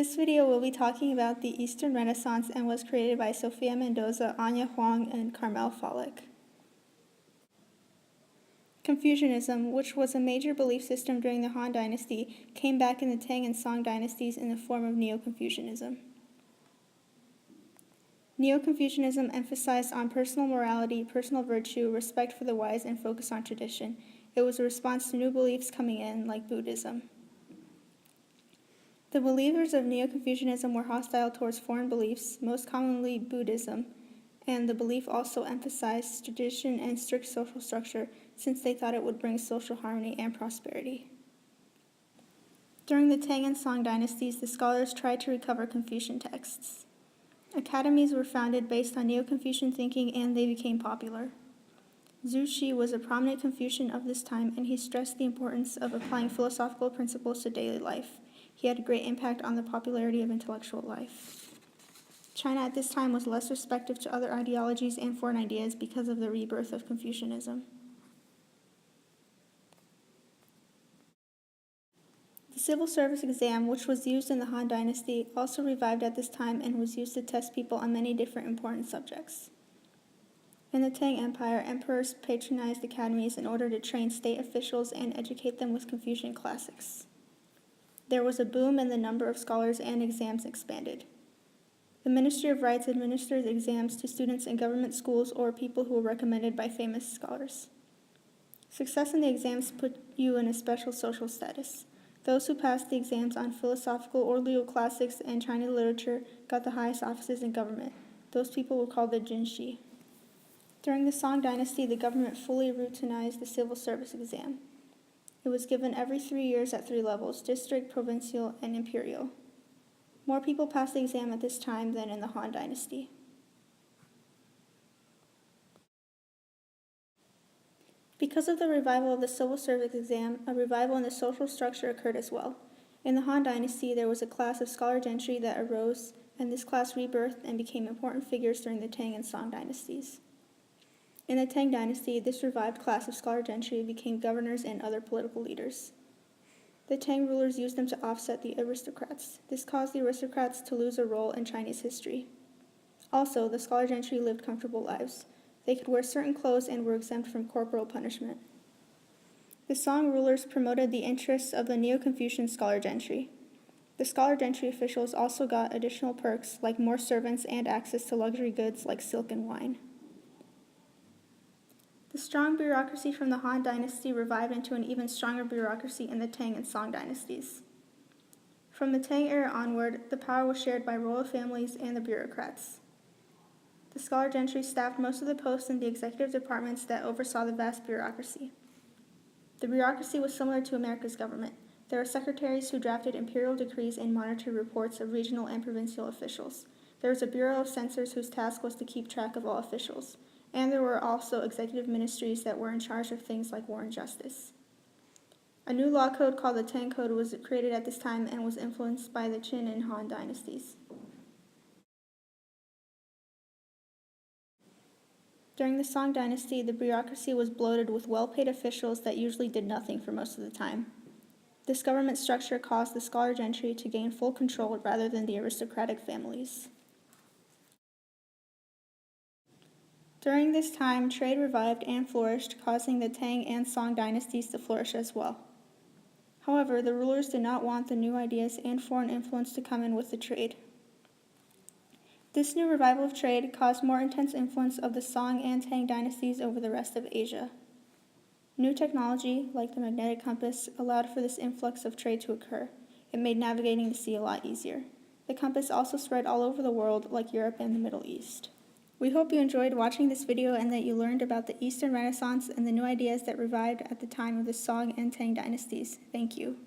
This video will be talking about the Eastern Renaissance and was created by Sofia Mendoza, Anya Huang, and Carmel Falik. Confucianism, which was a major belief system during the Han Dynasty, came back in the Tang and Song dynasties in the form of Neo-Confucianism. Neo-Confucianism emphasized on personal morality, personal virtue, respect for the wise, and focus on tradition. It was a response to new beliefs coming in, like Buddhism. The believers of Neo-Confucianism were hostile towards foreign beliefs, most commonly Buddhism, and the belief also emphasized tradition and strict social structure since they thought it would bring social harmony and prosperity. During the Tang and Song dynasties, the scholars tried to recover Confucian texts. Academies were founded based on Neo-Confucian thinking, and they became popular. Zhu Xi was a prominent Confucian of this time, and he stressed the importance of applying philosophical principles to daily life. He had a great impact on the popularity of intellectual life. China at this time was less receptive to other ideologies and foreign ideas because of the rebirth of Confucianism. The civil service exam, which was used in the Han Dynasty, also revived at this time and was used to test people on many different important subjects. In the Tang Empire, emperors patronized academies in order to train state officials and educate them with Confucian classics. There was a boom and the number of scholars and exams expanded. The Ministry of Rights administered exams to students in government schools or people who were recommended by famous scholars. Success in the exams put you in a special social status. Those who passed the exams on philosophical or legal classics and Chinese literature got the highest offices in government. Those people were called the Jinshi. During the Song Dynasty, the government fully routinized the civil service exam. It was given every 3 years at 3 levels: district, provincial, and imperial. More people passed the exam at this time than in the Han Dynasty. Because of the revival of the civil service exam, a revival in the social structure occurred as well. In the Han Dynasty, there was a class of scholar gentry that arose, and this class rebirthed and became important figures during the Tang and Song dynasties. In the Tang Dynasty, this revived class of scholar gentry became governors and other political leaders. The Tang rulers used them to offset the aristocrats. This caused the aristocrats to lose a role in Chinese history. Also, the scholar gentry lived comfortable lives. They could wear certain clothes and were exempt from corporal punishment. The Song rulers promoted the interests of the Neo-Confucian scholar gentry. The scholar gentry officials also got additional perks like more servants and access to luxury goods like silk and wine. The strong bureaucracy from the Han Dynasty revived into an even stronger bureaucracy in the Tang and Song dynasties. From the Tang era onward, the power was shared by royal families and the bureaucrats. The scholar gentry staffed most of the posts in the executive departments that oversaw the vast bureaucracy. The bureaucracy was similar to America's government. There were secretaries who drafted imperial decrees and monitored reports of regional and provincial officials. There was a bureau of censors whose task was to keep track of all officials. And there were also executive ministries that were in charge of things like war and justice. A new law code called the Tang Code was created at this time and was influenced by the Qin and Han dynasties. During the Song Dynasty, the bureaucracy was bloated with well-paid officials that usually did nothing for most of the time. This government structure caused the scholar gentry to gain full control rather than the aristocratic families. During this time, trade revived and flourished, causing the Tang and Song dynasties to flourish as well. However, the rulers did not want the new ideas and foreign influence to come in with the trade. This new revival of trade caused more intense influence of the Song and Tang dynasties over the rest of Asia. New technology, like the magnetic compass, allowed for this influx of trade to occur. It made navigating the sea a lot easier. The compass also spread all over the world, like Europe and the Middle East. We hope you enjoyed watching this video and that you learned about the Eastern Renaissance and the new ideas that revived at the time of the Song and Tang dynasties. Thank you.